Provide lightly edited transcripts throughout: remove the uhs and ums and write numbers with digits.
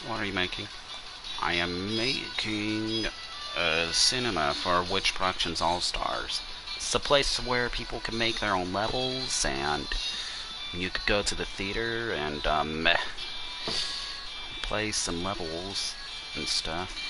What are you making? I am making a cinema for Witch Productions All Stars. It's a place where people can make their own levels, and you could go to the theater and play some levels and stuff.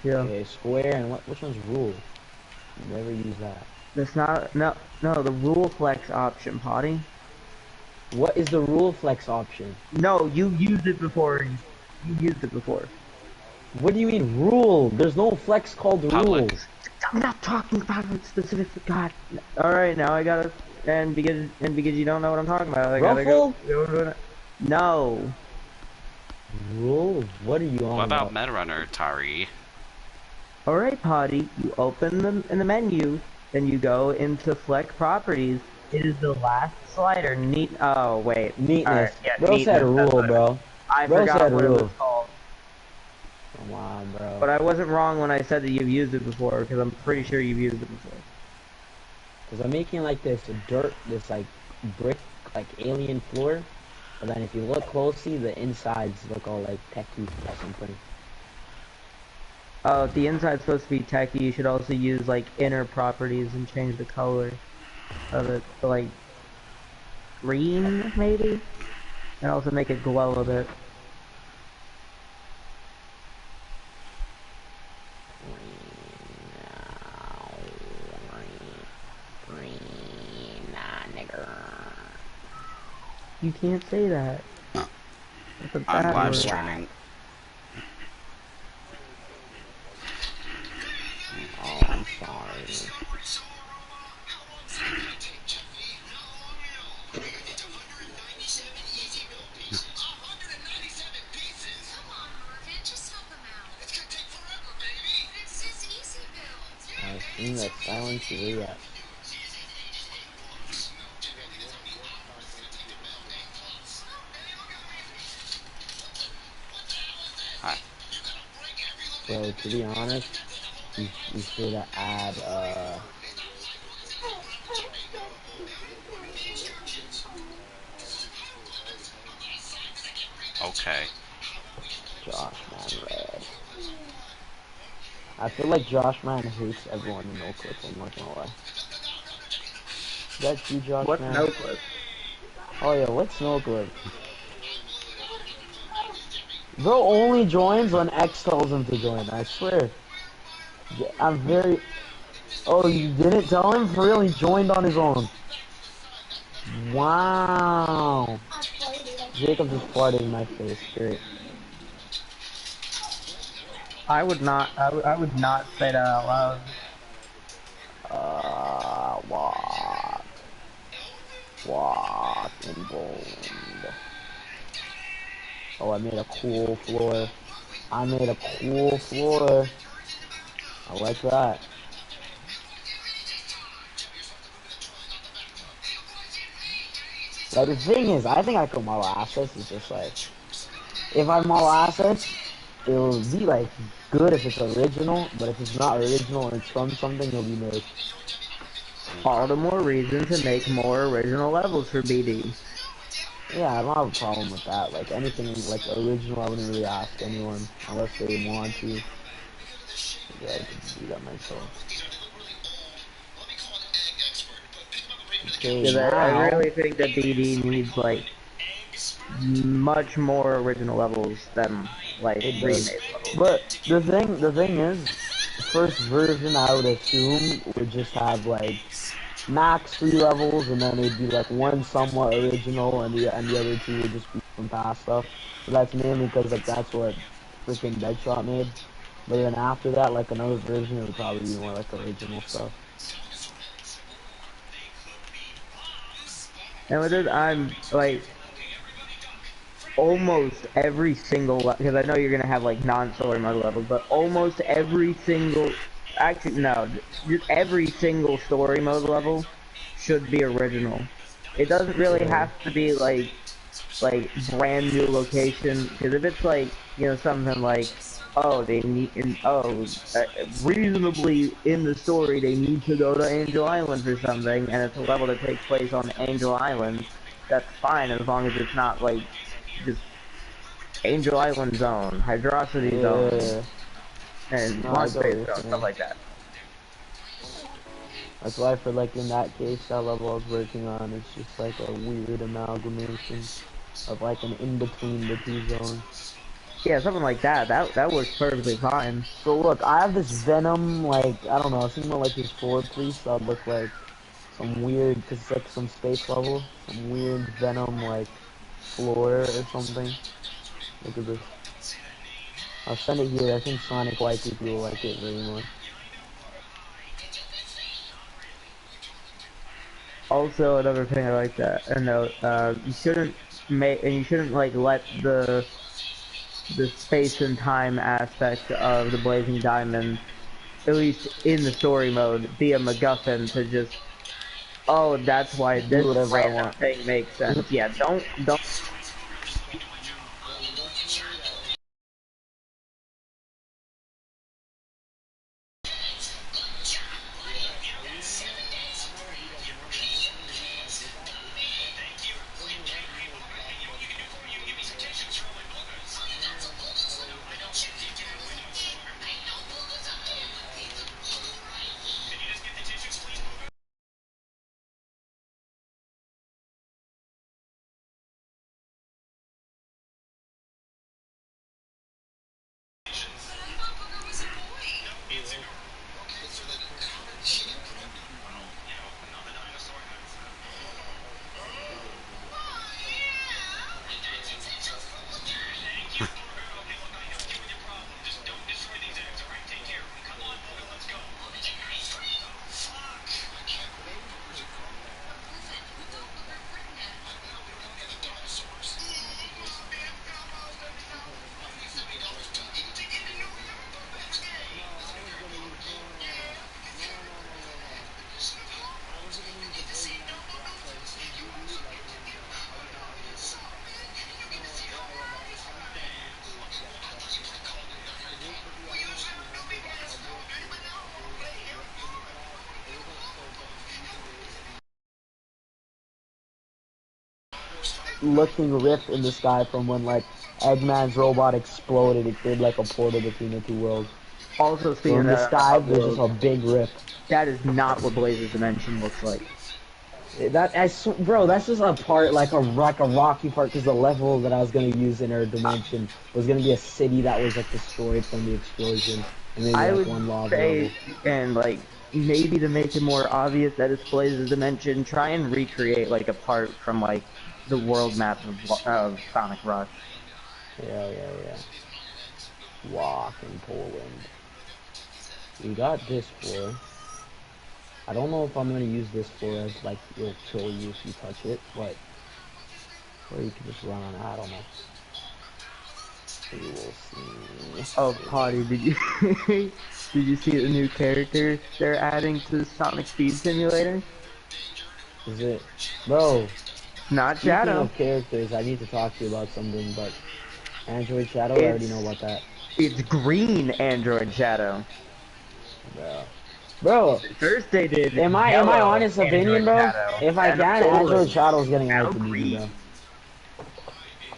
Yeah. Okay, square and which one's rule? Never use that. That's not, no, no, the rule flex option, Potty. What is the rule flex option? No, you used it before. You used it before. What do you mean rule? There's no flex called rule. Public. I'm not talking about it specifically. God. All right, now I gotta, and because you don't know what I'm talking about, I gotta Ruffle? go to it. No. Rule? What are you What on about about? Metrunner, Tari? All right, Potty. You open them in the menu, then you go into Fleck Properties. It is the last slider. Neat. Oh wait. All right. Neatness. Yeah, Bro said neatness. That's rule, what it was. bro. I Bro forgot said what it was rule. called. Come on, bro. But I wasn't wrong when I said that you've used it before, because I'm pretty sure you've used it before. Because I'm making like this dirt, this like brick, like alien floor. But then if you look closely, the insides look all like techie or something. Oh, if the inside's supposed to be techy, you should also use like inner properties and change the color of it to like green, maybe? And also make it glow a bit. You can't say that. That's a I'm bad live word. streaming. Oh, I'm sorry. I assume that silence is a yes. Hi. Bro, to be honest, you should add, Okay. Josh Man Red. I feel like Josh Man hates everyone in No Clip, I'm not gonna lie. Is that you, Josh What's Man? no clip? Oh yeah, what's No Clip? Bro only joins when X tells him to join, I swear. I'm very... Oh, you didn't tell him? For real, he joined on his own. Wow. Jacob just farted in my face, great. I would not say that out loud. Walk. Walk and bone. Oh, I made a cool floor. I made a cool floor. I like that. Like, the thing is, I think I could model assets. It's just like, if I model assets, it will be like good if it's original, but if it's not original and it's from something, it'll be made. All the more reason to make more original levels for BD. Yeah, I don't have a problem with that. Like, anything like original, I wouldn't really ask anyone unless they want to. Yeah, I could do that myself. Okay, Because I now. really think that BD needs like much more original levels than like It does. remade levels. But the thing is, first version I would assume would just have like max 3 levels, and then it'd be like one somewhat original, and the other two would just be from past stuff. But that's mainly because like that's what freaking Deadshot made. But then after that, like another version, it would probably be more like original stuff. And with this, I'm like almost every single because I know you're gonna have like non-story mode levels, but almost every single, actually no, just every single story mode level should be original. It doesn't really Yeah. have to be like brand new location, because if it's like, you know, something like, oh, they need, reasonably in the story they need to go to Angel Island for something, and it's a level that takes place on Angel Island, that's fine as long as it's not like just Angel Island Zone, Hydrocity Zone, Yeah. and No, I Launch get what Base you're Zone, stuff saying. like that. That's why for like in that case, that level I was working on, it's just like a weird amalgamation of like an in between the two zones. Yeah, something like that. That works perfectly fine. So look, I have this Venom, like, I don't know, it's more like this Ford Police that look like some weird, because it's like some space level, some weird Venom, like, floor or something. Look at this. I'll send it here. I think Sonic YTP will like it very much. Also, another thing I like that, and you shouldn't like let the space and time aspect of the Blazing Diamond, at least in the story mode, be a MacGuffin to just, oh, that's why Do this whatever I random want. thing makes sense. Yeah, don't. Looking rift in the sky from when like Eggman's robot exploded. It created like a portal between the two worlds. Also, So speaking of in the that on the sky, hub there's just world, a big rift. that is not what Blaze's Dimension looks like. Bro, that's just a part like a rocky part because the level that I was gonna use in our dimension was gonna be a city that was like destroyed from the explosion, and maybe I like would one lava level. say, and like maybe to make it more obvious that it's Blaze's Dimension, try and recreate like a part from like the world map of Sonic Rush. Yeah. Walk in Poland. We got this floor. I don't know if I'm gonna use this floor as like it'll kill you if you touch it, but or you can just run on it. I don't know. We will see. Oh, Potty, did you did you see the new character they're adding to Sonic Speed Simulator? Is it, bro? Not Speaking Shadow. of characters, I need to talk to you about something. But Android Shadow, I already know It's about that, it's green Android Shadow. bro. Bro, First they did am I yellow honest opinion, Android bro? Shadow If I and can, Android orange. Shadow is getting Now hyped immediately, green.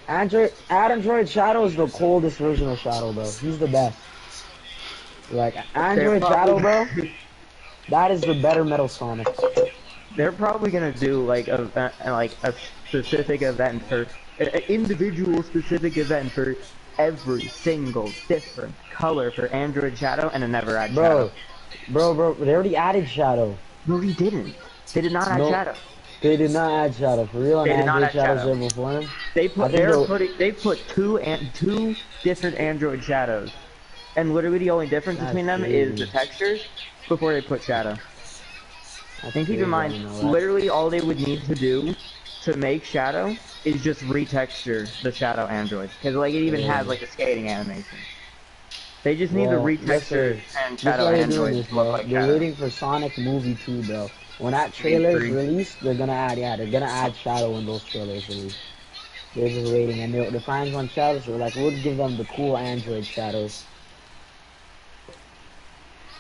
bro. Android Shadow is the coldest version of Shadow, bro. He's the best. Like They're Android Shadow, probably bro. That is the better Metal Sonic. they're probably gonna do like a specific event for an individual specific event for every single different color for Android Shadow and a never add Shadow. Bro, bro, they already added Shadow. No, he didn't. They did not add No, Shadow. they did not add Shadow. For real, and They did not Android add Shadow's Shadow. there before him. I think They put two different Android Shadows, and literally the only difference that's between them is the crazy. textures before they put Shadow. That's And keep in crazy. I mind, didn't know that. literally all they would need to do to make Shadow is just retexture the Shadow android. Because like it even has Crazy. like the skating animation. They just need to Well, retexture listen, and this is Shadow why they're doing androids this, to look bro. like They're Shadow. waiting for Sonic Movie 2, bro. When that Phase trailer is 3. released, they're gonna add Shadow when those trailers release. They're just waiting, and the fans want Shadow, so like, we'll give them the cool Android Shadows.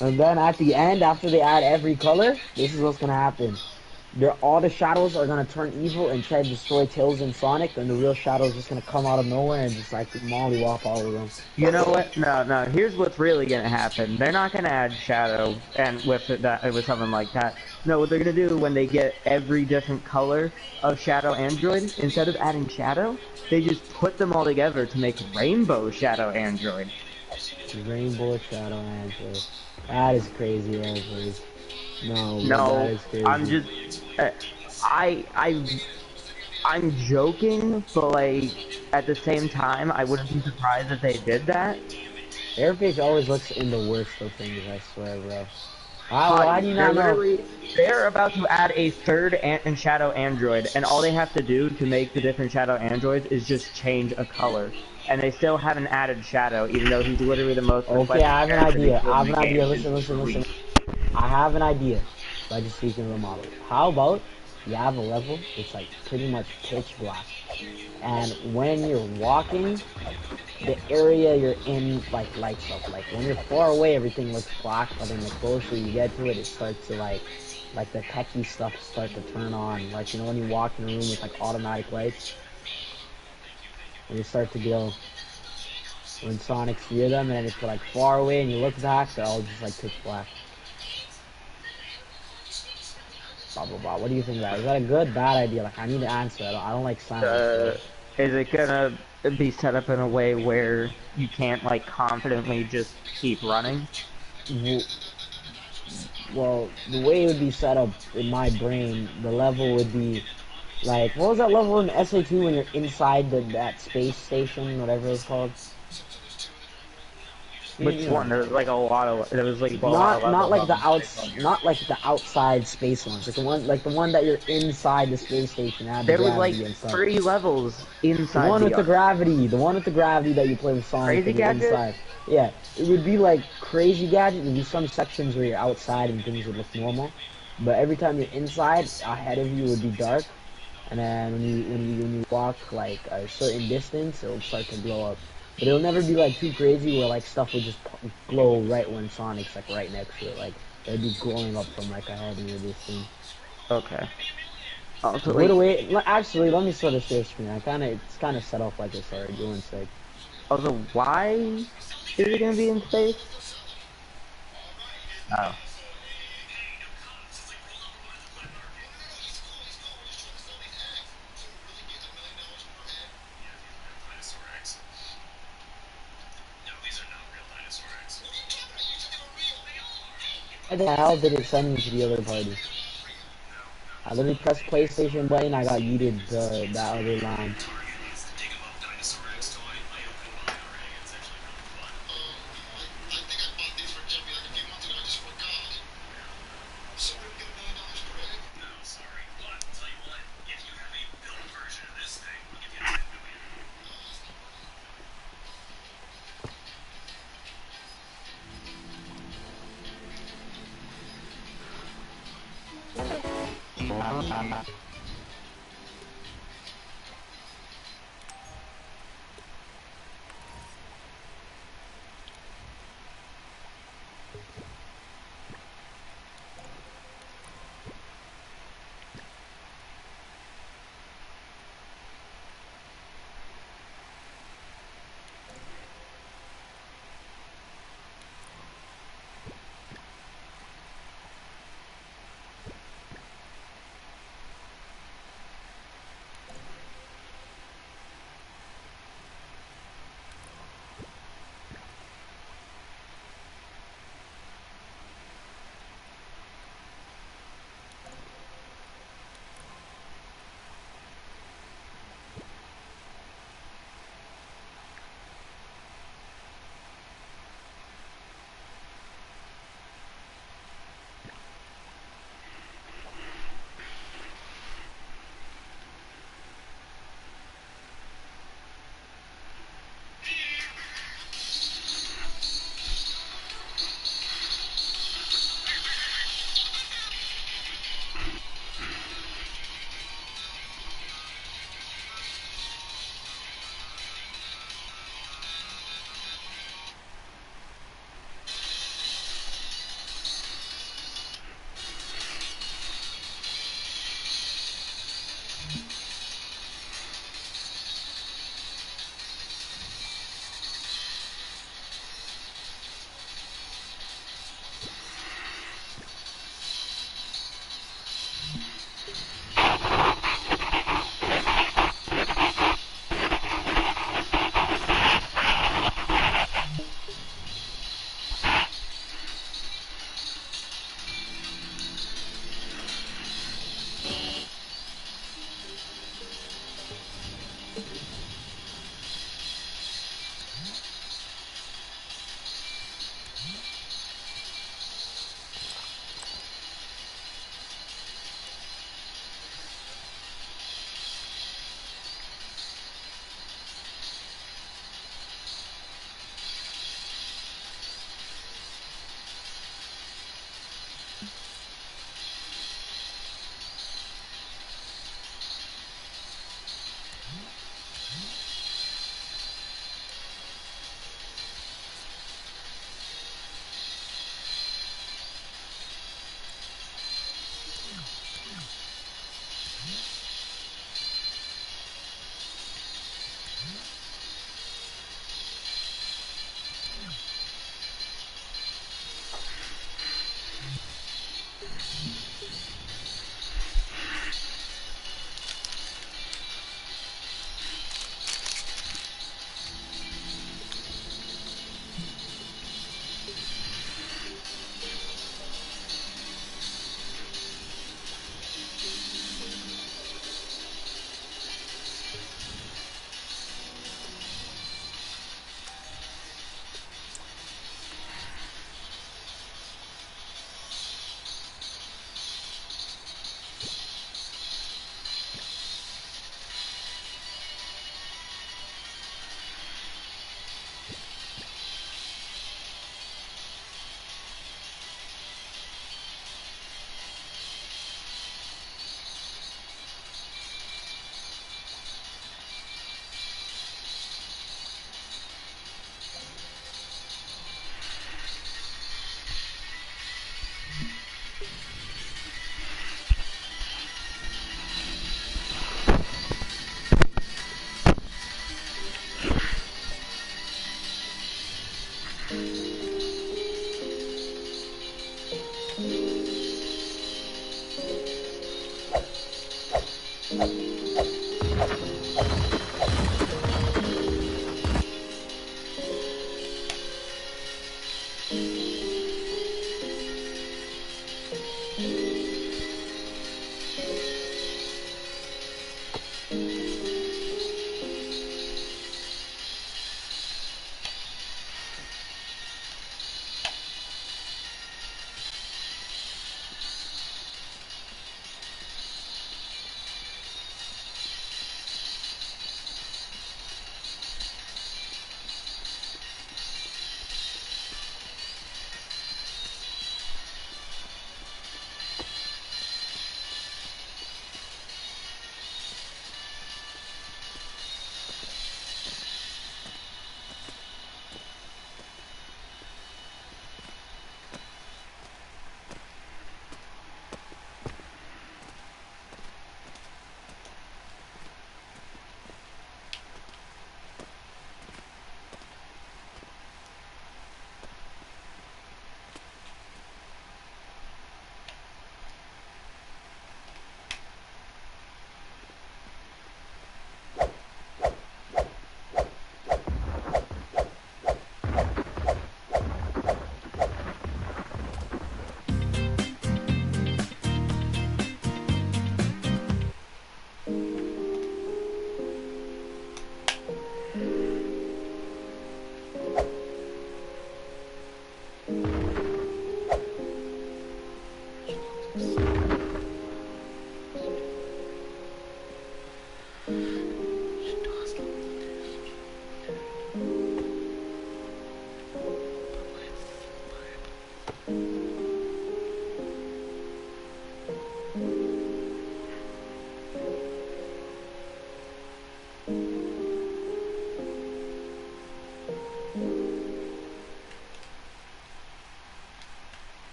And then at the end, after they add every color, this is what's gonna happen. all the shadows are gonna turn evil and try to destroy Tails and Sonic, and the real shadow is just gonna come out of nowhere and just like mollywop all of them. You know what? No, no. Here's what's really gonna happen. They're not gonna add shadow, and with something like that. No, what they're gonna do when they get every different color of Shadow Android, instead of adding Shadow, they just put them all together to make Rainbow Shadow Android. Rainbow Shadow Android. That is crazy, actually. No, but that No, is I'm crazy. just, uh, I, I, I'm joking, but like at the same time, I wouldn't be surprised if they did that. Airfish always looks in the worst of things, I swear, bro. Why Hottie, do you they're not know? literally they're about to add a third Ant and Shadow android, and all they have to do to make the different Shadow androids is just change a color. And they still haven't added Shadow, even though he's literally the most Okay, requested I have an character idea. before I have the an idea. game is Listen, listen, listen. released. I have an idea. By just speaking of the model. How about you have a level that's like pretty much pitch black, and when you're walking, the area you're in like lights up. Like when you're far away, everything looks black, but then the closer you get to it, it starts to like the techie stuff start to turn on. Like you know when you walk in a room with like automatic lights, and they start to glow. When Sonic's near them, and then if you're like far away and you look back, they're all just like pitch black. Blah blah blah. What do you think of that? Is that a good, bad idea? Like I need to answer. I don't like silence, Uh, bro. is it gonna be set up in a way where you can't like confidently just keep running? Well, the way it would be set up in my brain, the level would be like, what was that level in SA2 when you're inside that space station, whatever it's called? Which You know, one? There was like a lot of not levels like on the the outs, Metal Gear. not like the outside space ones, like the one that you're inside the space station, had the There was like gravity and stuff. 3 levels The inside one the with the arc. gravity, the one with the gravity that you play with Sonic Crazy and you're Gadget? inside. Yeah, it would be like crazy gadget. There'd be some sections where you're outside and things would look normal, but every time you're inside, ahead of you would be dark, and then when you walk like a certain distance, it'll start to glow up. But it'll never be like too crazy where like stuff would just glow right when Sonic's like right next to it. Like it'd be glowing up from like ahead in your distance. Okay. Also, What like, away? Actually, let me sort of share screen. It's kind of set up like it's already doing sick. why is it gonna be in space? Oh. Why the hell did it send me to the other party? I literally pressed PlayStation button. I got yeeted to that other line.